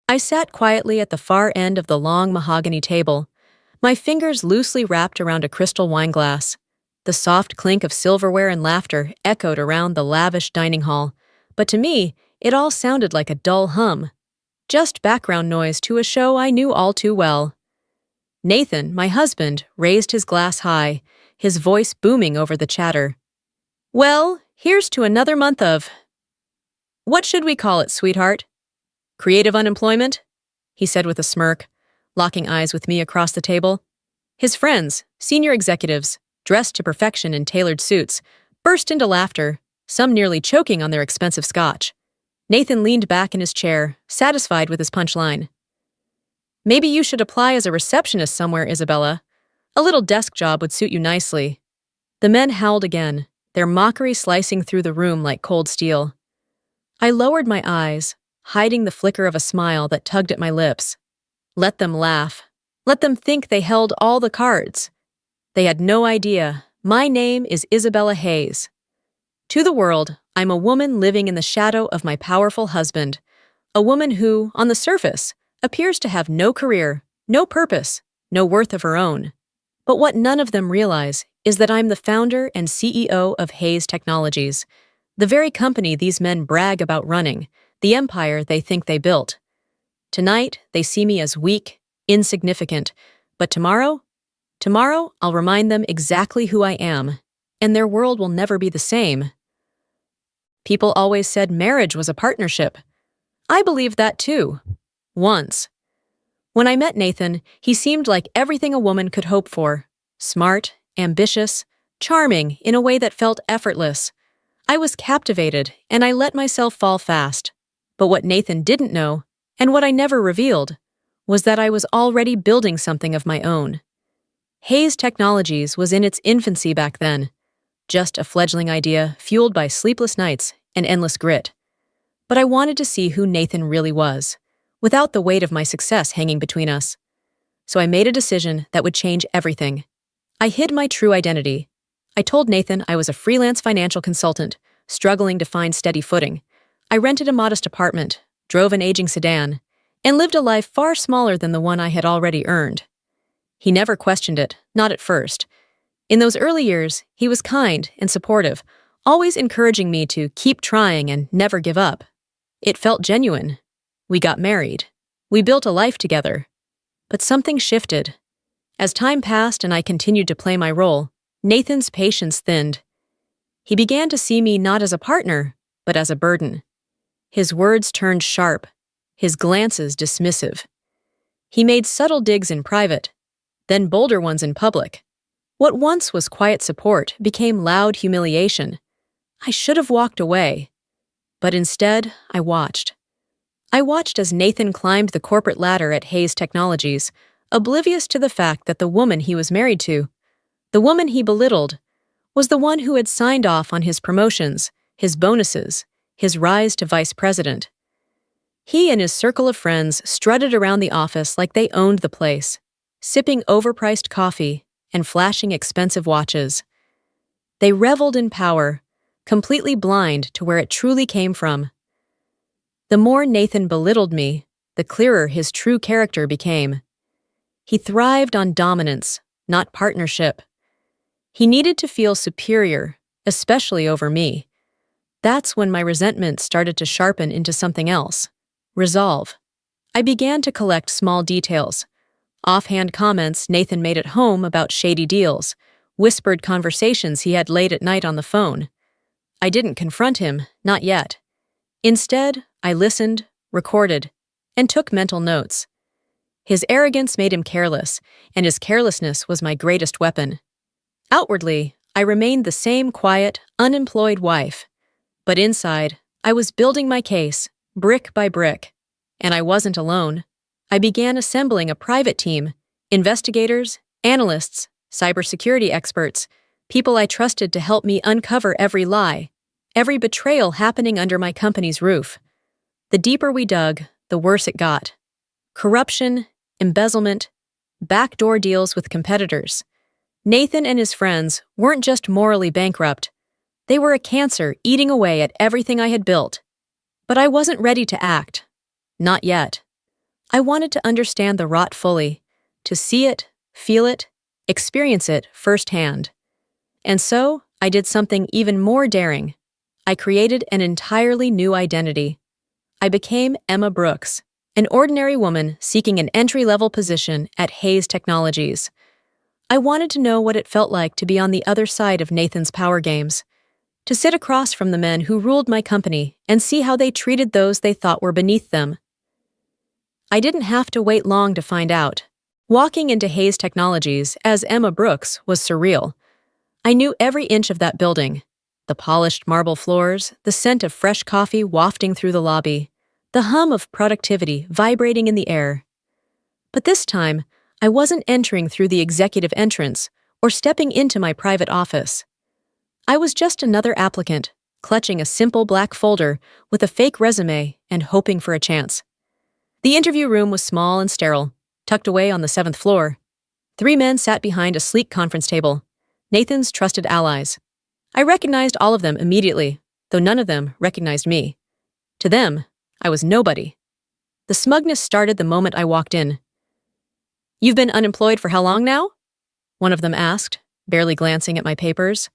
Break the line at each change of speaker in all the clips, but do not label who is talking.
I sat quietly at the far end of the long mahogany table, my fingers loosely wrapped around a crystal wine glass. The soft clink of silverware and laughter echoed around the lavish dining hall, but to me, it all sounded like a dull hum, just background noise to a show I knew all too well. Nathan, my husband, raised his glass high, his voice booming over the chatter. "Well, here's to another month of— what should we call it, sweetheart? Creative unemployment?" he said with a smirk, locking eyes with me across the table. His friends, senior executives, dressed to perfection in tailored suits, burst into laughter, some nearly choking on their expensive scotch. Nathan leaned back in his chair, satisfied with his punchline. "Maybe you should apply as a receptionist somewhere, Isabella. A little desk job would suit you nicely." The men howled again, their mockery slicing through the room like cold steel. I lowered my eyes, hiding the flicker of a smile that tugged at my lips. Let them laugh. Let them think they held all the cards. They had no idea. My name is Isabella Hayes. To the world, I'm a woman living in the shadow of my powerful husband, a woman who, on the surface, appears to have no career, no purpose, no worth of her own. But what none of them realize is that I'm the founder and CEO of Hayes Technologies, the very company these men brag about running, the empire they think they built. Tonight, they see me as weak, insignificant, but tomorrow I'll remind them exactly who I am, and their world will never be the same. People always said marriage was a partnership. I believed that too. Once. When I met Nathan, he seemed like everything a woman could hope for. Smart, ambitious, charming in a way that felt effortless. I was captivated, and I let myself fall fast. But what Nathan didn't know, and what I never revealed, was that I was already building something of my own. Hayes Technologies was in its infancy back then, just a fledgling idea fueled by sleepless nights and endless grit. But I wanted to see who Nathan really was, without the weight of my success hanging between us. So I made a decision that would change everything. I hid my true identity. I told Nathan I was a freelance financial consultant, struggling to find steady footing. I rented a modest apartment, drove an aging sedan, and lived a life far smaller than the one I had already earned. He never questioned it, not at first. In those early years, he was kind and supportive, always encouraging me to keep trying and never give up. It felt genuine. We got married. We built a life together. But something shifted. As time passed and I continued to play my role, Nathan's patience thinned. He began to see me not as a partner, but as a burden. His words turned sharp, his glances dismissive. He made subtle digs in private, then bolder ones in public. What once was quiet support became loud humiliation. I should have walked away. But instead, I watched. I watched as Nathan climbed the corporate ladder at Hayes Technologies, oblivious to the fact that the woman he was married to, the woman he belittled, was the one who had signed off on his promotions, his bonuses, his rise to vice president. He and his circle of friends strutted around the office like they owned the place, sipping overpriced coffee and flashing expensive watches. They reveled in power, completely blind to where it truly came from. The more Nathan belittled me, the clearer his true character became. He thrived on dominance, not partnership. He needed to feel superior, especially over me. That's when my resentment started to sharpen into something else. Resolve. I began to collect small details. Offhand comments Nathan made at home about shady deals, whispered conversations he had late at night on the phone. I didn't confront him, not yet. Instead, I listened, recorded, and took mental notes. His arrogance made him careless, and his carelessness was my greatest weapon. Outwardly, I remained the same quiet, unemployed wife. But inside, I was building my case, brick by brick. And I wasn't alone. I began assembling a private team, investigators, analysts, cybersecurity experts, people I trusted to help me uncover every lie, every betrayal happening under my company's roof. The deeper we dug, the worse it got. Corruption, embezzlement, backdoor deals with competitors. Nathan and his friends weren't just morally bankrupt. They were a cancer eating away at everything I had built. But I wasn't ready to act. Not yet. I wanted to understand the rot fully, to see it, feel it, experience it firsthand. And so, I did something even more daring. I created an entirely new identity. I became Emma Brooks, an ordinary woman seeking an entry-level position at Hayes Technologies. I wanted to know what it felt like to be on the other side of Nathan's power games, to sit across from the men who ruled my company and see how they treated those they thought were beneath them. I didn't have to wait long to find out. Walking into Hayes Technologies as Emma Brooks was surreal. I knew every inch of that building. The polished marble floors, the scent of fresh coffee wafting through the lobby, the hum of productivity vibrating in the air. But this time, I wasn't entering through the executive entrance or stepping into my private office. I was just another applicant, clutching a simple black folder with a fake resume and hoping for a chance. The interview room was small and sterile, tucked away on the 7th floor. 3 men sat behind a sleek conference table, Nathan's trusted allies. I recognized all of them immediately, though none of them recognized me. To them, I was nobody. The smugness started the moment I walked in. "You've been unemployed for how long now?" one of them asked, barely glancing at my papers.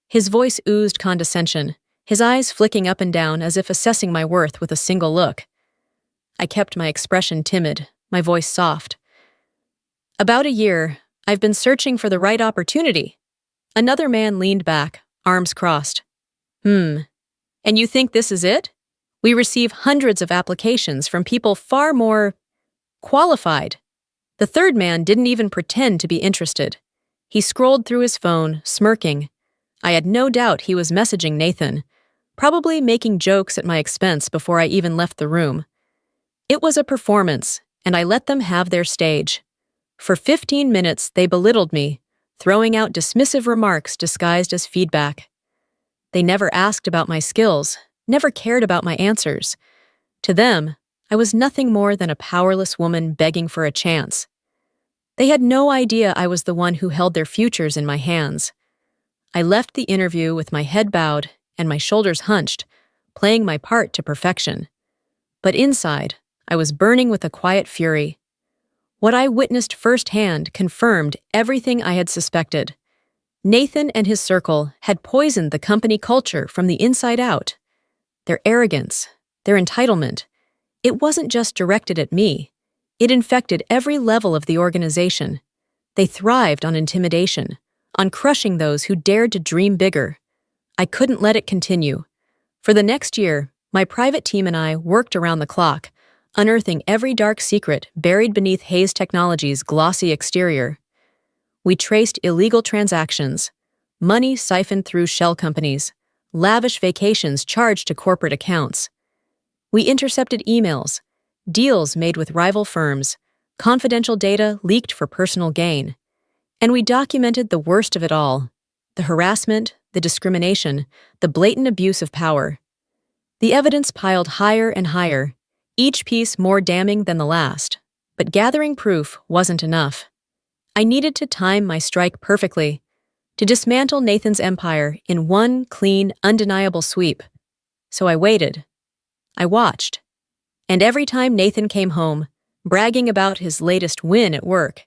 His voice oozed condescension, his eyes flicking up and down as if assessing my worth with a single look. I kept my expression timid, my voice soft. "About a year. I've been searching for the right opportunity." Another man leaned back, arms crossed. And you think this is it? We receive hundreds of applications from people far more qualified." The third man didn't even pretend to be interested. He scrolled through his phone, smirking. I had no doubt he was messaging Nathan, probably making jokes at my expense before I even left the room. It was a performance, and I let them have their stage. For 15 minutes, they belittled me, throwing out dismissive remarks disguised as feedback. They never asked about my skills, never cared about my answers. To them, I was nothing more than a powerless woman begging for a chance. They had no idea I was the one who held their futures in my hands. I left the interview with my head bowed and my shoulders hunched, playing my part to perfection. But inside, I was burning with a quiet fury. What I witnessed firsthand confirmed everything I had suspected. Nathan and his circle had poisoned the company culture from the inside out. Their arrogance, their entitlement, it wasn't just directed at me. It infected every level of the organization. They thrived on intimidation, on crushing those who dared to dream bigger. I couldn't let it continue. For the next year, my private team and I worked around the clock, unearthing every dark secret buried beneath Hayes Technologies' glossy exterior. We traced illegal transactions, money siphoned through shell companies, lavish vacations charged to corporate accounts. We intercepted emails, deals made with rival firms, confidential data leaked for personal gain. And we documented the worst of it all: the harassment, the discrimination, the blatant abuse of power. The evidence piled higher and higher, each piece more damning than the last. But gathering proof wasn't enough. I needed to time my strike perfectly, to dismantle Nathan's empire in one clean, undeniable sweep. So I waited. I watched. And every time Nathan came home, bragging about his latest win at work,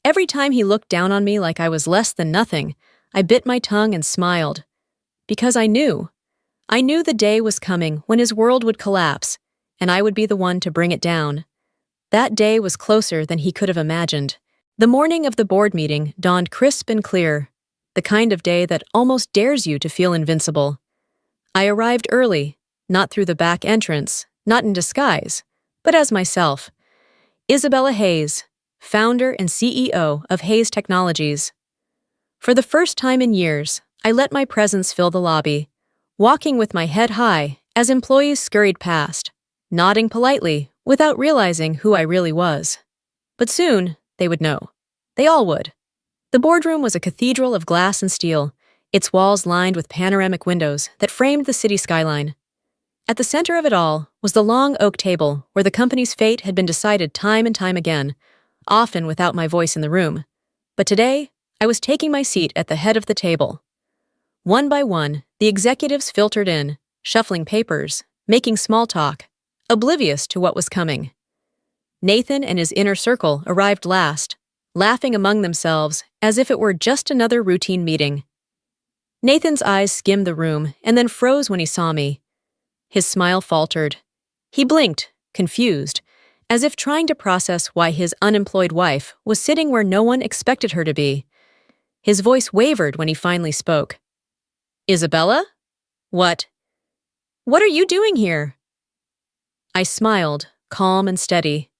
every time he looked down on me like I was less than nothing, I bit my tongue and smiled. Because I knew. I knew the day was coming when his world would collapse, and I would be the one to bring it down. That day was closer than he could have imagined. The morning of the board meeting dawned crisp and clear, the kind of day that almost dares you to feel invincible. I arrived early, not through the back entrance, not in disguise, but as myself. Isabella Hayes, founder and CEO of Hayes Technologies. For the first time in years, I let my presence fill the lobby, walking with my head high as employees scurried past, nodding politely without realizing who I really was. But soon, they would know. They all would. The boardroom was a cathedral of glass and steel, its walls lined with panoramic windows that framed the city skyline. At the center of it all was the long oak table where the company's fate had been decided time and time again, often without my voice in the room. But today, I was taking my seat at the head of the table. One by one, the executives filtered in, shuffling papers, making small talk, oblivious to what was coming. Nathan and his inner circle arrived last, laughing among themselves as if it were just another routine meeting. Nathan's eyes skimmed the room and then froze when he saw me. His smile faltered. He blinked, confused, as if trying to process why his unemployed wife was sitting where no one expected her to be. His voice wavered when he finally spoke. "Isabella? What are you doing here?" I smiled, calm and steady.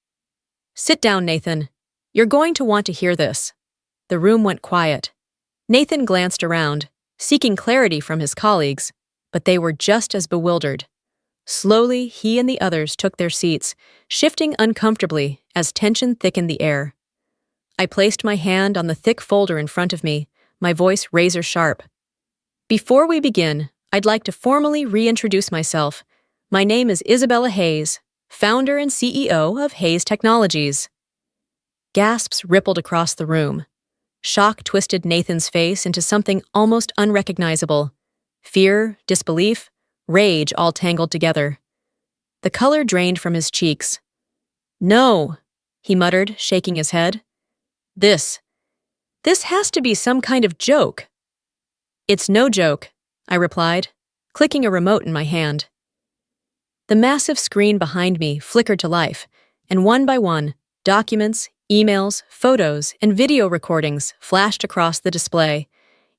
"Sit down, Nathan. You're going to want to hear this." The room went quiet. Nathan glanced around, seeking clarity from his colleagues, but they were just as bewildered. Slowly, he and the others took their seats, shifting uncomfortably as tension thickened the air. I placed my hand on the thick folder in front of me, my voice razor-sharp. "Before we begin, I'd like to formally reintroduce myself. My name is Isabella Hayes, founder and CEO of Hayes Technologies." Gasps rippled across the room. Shock twisted Nathan's face into something almost unrecognizable. Fear, disbelief, rage all tangled together. The color drained from his cheeks. "No," he muttered, shaking his head. This has to be some kind of joke." "It's no joke," I replied, clicking a remote in my hand. The massive screen behind me flickered to life, and one by one, documents, emails, photos, and video recordings flashed across the display.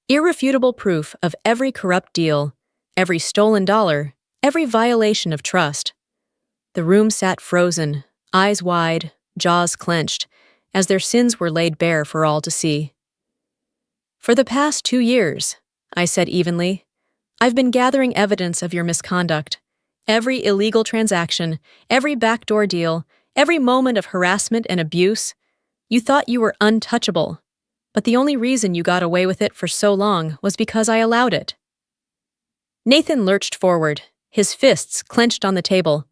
Irrefutable proof of every corrupt deal, every stolen dollar, every violation of trust. The room sat frozen, eyes wide, jaws clenched, as their sins were laid bare for all to see. "For the past 2 years," I said evenly, "I've been gathering evidence of your misconduct. Every illegal transaction, every backdoor deal, every moment of harassment and abuse. You thought you were untouchable, but the only reason you got away with it for so long was because I allowed it." Nathan lurched forward, his fists clenched on the table.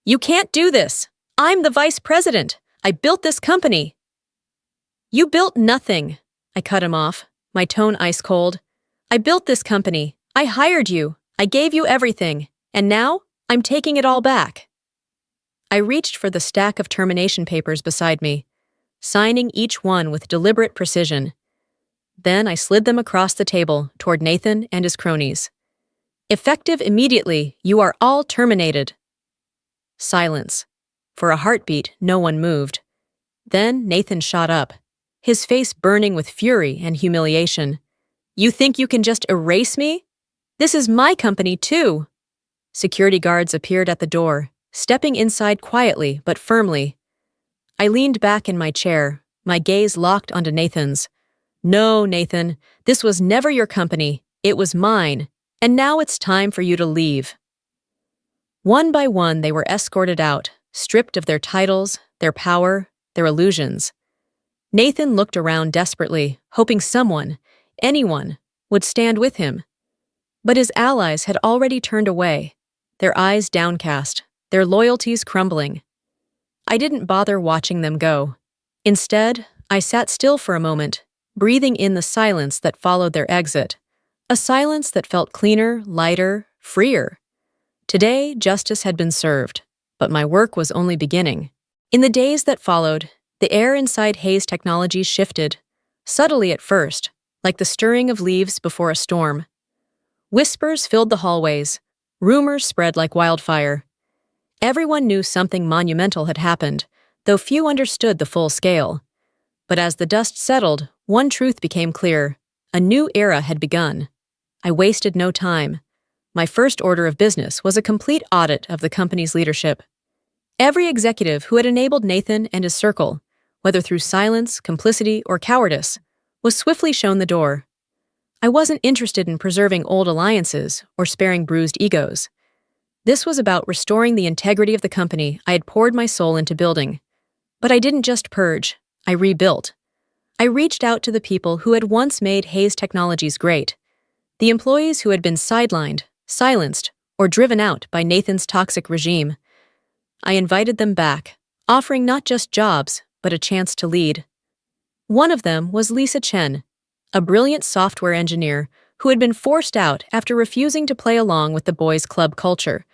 "You can't do this! I'm the vice president! I built this company!" "You built nothing," I cut him off, my tone ice cold. "I built this company. I hired you. I gave you everything. And now, I'm taking it all back." I reached for the stack of termination papers beside me, signing each one with deliberate precision. Then I slid them across the table toward Nathan and his cronies. "Effective immediately, you are all terminated." Silence. For a heartbeat, no one moved. Then Nathan shot up, his face burning with fury and humiliation. "You think you can just erase me? This is my company, too." Security guards appeared at the door, stepping inside quietly but firmly. I leaned back in my chair, my gaze locked onto Nathan's. "No, Nathan, this was never your company. It was mine. And now it's time for you to leave." One by one, they were escorted out, stripped of their titles, their power, their illusions. Nathan looked around desperately, hoping someone, anyone, would stand with him. But his allies had already turned away, their eyes downcast, their loyalties crumbling. I didn't bother watching them go. Instead, I sat still for a moment, breathing in the silence that followed their exit, a silence that felt cleaner, lighter, freer. Today, justice had been served, but my work was only beginning. In the days that followed, the air inside Hayes Technologies shifted, subtly at first, like the stirring of leaves before a storm. Whispers filled the hallways, rumors spread like wildfire. Everyone knew something monumental had happened, though few understood the full scale. But as the dust settled, one truth became clear: a new era had begun. I wasted no time. My first order of business was a complete audit of the company's leadership. Every executive who had enabled Nathan and his circle, whether through silence, complicity, or cowardice, was swiftly shown the door. I wasn't interested in preserving old alliances or sparing bruised egos. This was about restoring the integrity of the company I had poured my soul into building. But I didn't just purge, I rebuilt. I reached out to the people who had once made Hayes Technologies great, the employees who had been sidelined, silenced, or driven out by Nathan's toxic regime. I invited them back, offering not just jobs, but a chance to lead. One of them was Lisa Chen, a brilliant software engineer who had been forced out after refusing to play along with the boys' club culture.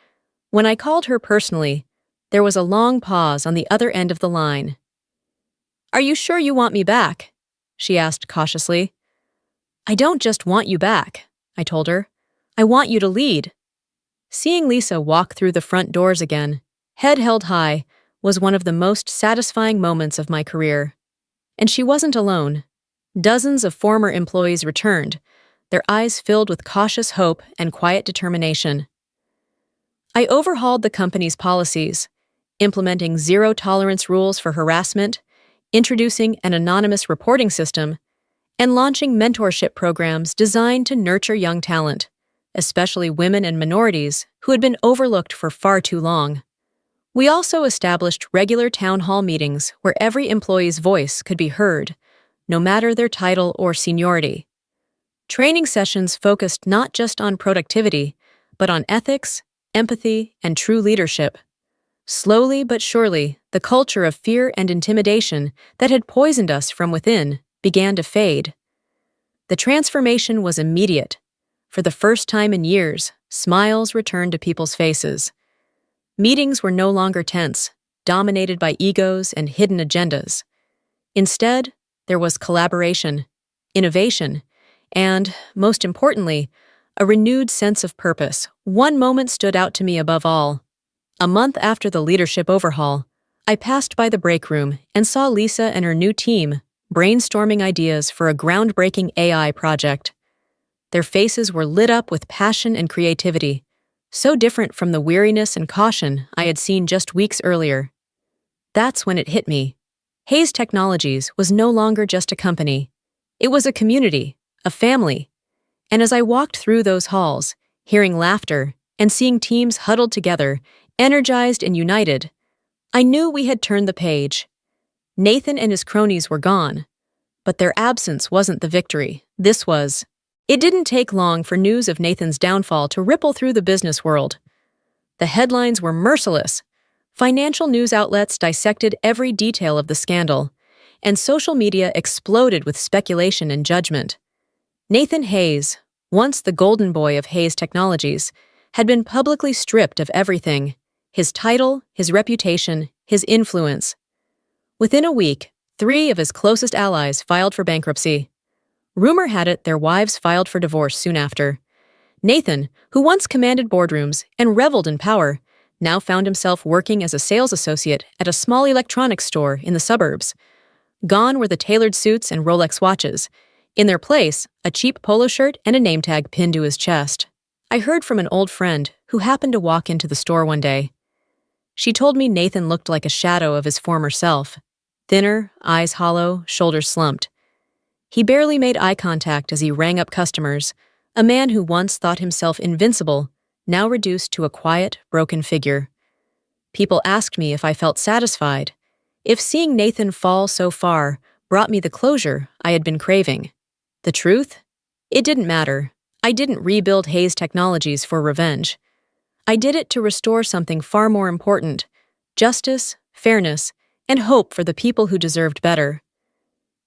When I called her personally, There was a long pause on the other end of the line. "Are you sure you want me back?" she asked cautiously. "I don't just want you back," I told her. "I want you to lead." Seeing Lisa walk through the front doors again, head held high, was one of the most satisfying moments of my career. And she wasn't alone. Dozens of former employees returned, their eyes filled with cautious hope and quiet determination. I overhauled the company's policies, implementing zero-tolerance rules for harassment, introducing an anonymous reporting system, and launching mentorship programs designed to nurture young talent, especially women and minorities who had been overlooked for far too long. We also established regular town hall meetings where every employee's voice could be heard, no matter their title or seniority. Training sessions focused not just on productivity, but on ethics, empathy, and true leadership. Slowly but surely, the culture of fear and intimidation that had poisoned us from within began to fade. The transformation was immediate. For the first time in years, smiles returned to people's faces. Meetings were no longer tense, dominated by egos and hidden agendas. Instead, there was collaboration, innovation, and, most importantly, a renewed sense of purpose. One moment stood out to me above all. A month after the leadership overhaul, I passed by the break room and saw Lisa and her new team brainstorming ideas for a groundbreaking AI project. Their faces were lit up with passion and creativity, so different from the weariness and caution I had seen just weeks earlier. That's when it hit me. Hayes Technologies was no longer just a company. It was a community, a family. And as I walked through those halls, hearing laughter and seeing teams huddled together, energized and united, I knew we had turned the page. Nathan and his cronies were gone, but their absence wasn't the victory. This was. It didn't take long for news of Nathan's downfall to ripple through the business world. The headlines were merciless. Financial news outlets dissected every detail of the scandal, and social media exploded with speculation and judgment. Nathan Hayes, once the golden boy of Hayes Technologies, had been publicly stripped of everything: his title, his reputation, his influence. Within a week, 3 of his closest allies filed for bankruptcy. Rumor had it their wives filed for divorce soon after. Nathan, who once commanded boardrooms and reveled in power, now found himself working as a sales associate at a small electronics store in the suburbs. Gone were the tailored suits and Rolex watches. In their place, a cheap polo shirt and a name tag pinned to his chest. I heard from an old friend who happened to walk into the store one day. She told me Nathan looked like a shadow of his former self. Thinner, eyes hollow, shoulders slumped. He barely made eye contact as he rang up customers, a man who once thought himself invincible, now reduced to a quiet, broken figure. People asked me if I felt satisfied, if seeing Nathan fall so far brought me the closure I had been craving. The truth? It didn't matter. I didn't rebuild Hayes Technologies for revenge. I did it to restore something far more important: justice, fairness, and hope for the people who deserved better.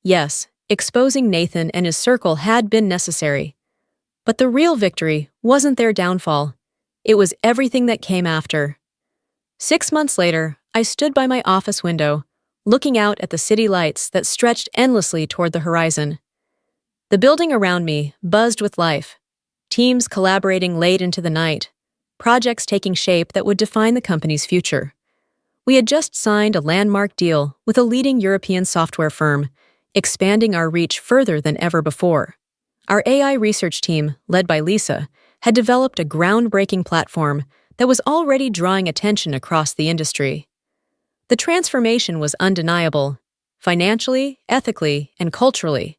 Yes, exposing Nathan and his circle had been necessary. But the real victory wasn't their downfall. It was everything that came after. 6 months later, I stood by my office window, looking out at the city lights that stretched endlessly toward the horizon. The building around me buzzed with life, teams collaborating late into the night, projects taking shape that would define the company's future. We had just signed a landmark deal with a leading European software firm, expanding our reach further than ever before. Our AI research team, led by Lisa, had developed a groundbreaking platform that was already drawing attention across the industry. The transformation was undeniable, financially, ethically, and culturally.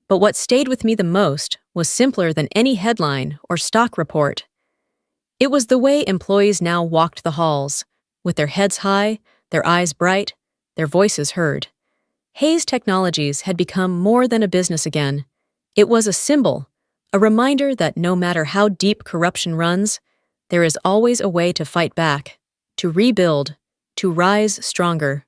But what stayed with me the most was simpler than any headline or stock report. It was the way employees now walked the halls, with their heads high, their eyes bright, their voices heard. Hayes Technologies had become more than a business again. It was a symbol, a reminder that no matter how deep corruption runs, there is always a way to fight back, to rebuild, to rise stronger.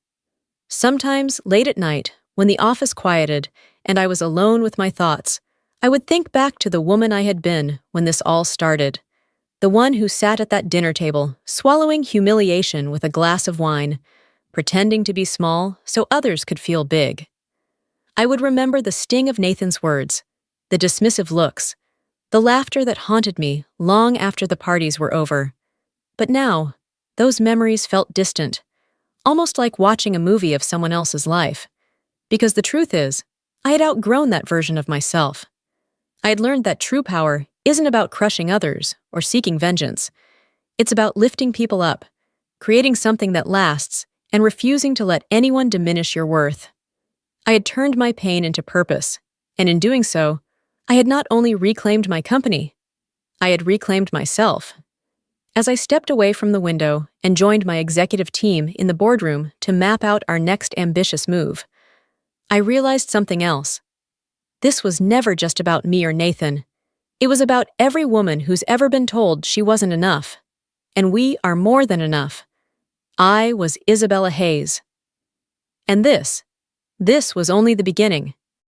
Sometimes, late at night, when the office quieted and I was alone with my thoughts, I would think back to the woman I had been when this all started, The one who sat at that dinner table, swallowing humiliation with a glass of wine, pretending to be small so others could feel big. I would remember the sting of Nathan's words, the dismissive looks, the laughter that haunted me long after the parties were over. But now, those memories felt distant, almost like watching a movie of someone else's life. Because the truth is, I had outgrown that version of myself. I had learned that true power isn't about crushing others or seeking vengeance. It's about lifting people up, creating something that lasts, and refusing to let anyone diminish your worth. I had turned my pain into purpose, and in doing so, I had not only reclaimed my company, I had reclaimed myself. As I stepped away from the window and joined my executive team in the boardroom to map out our next ambitious move, I realized something else. This was never just about me or Nathan. It was about every woman who's ever been told she wasn't enough. And we are more than enough. I was Isabella Hayes. And this was only the beginning.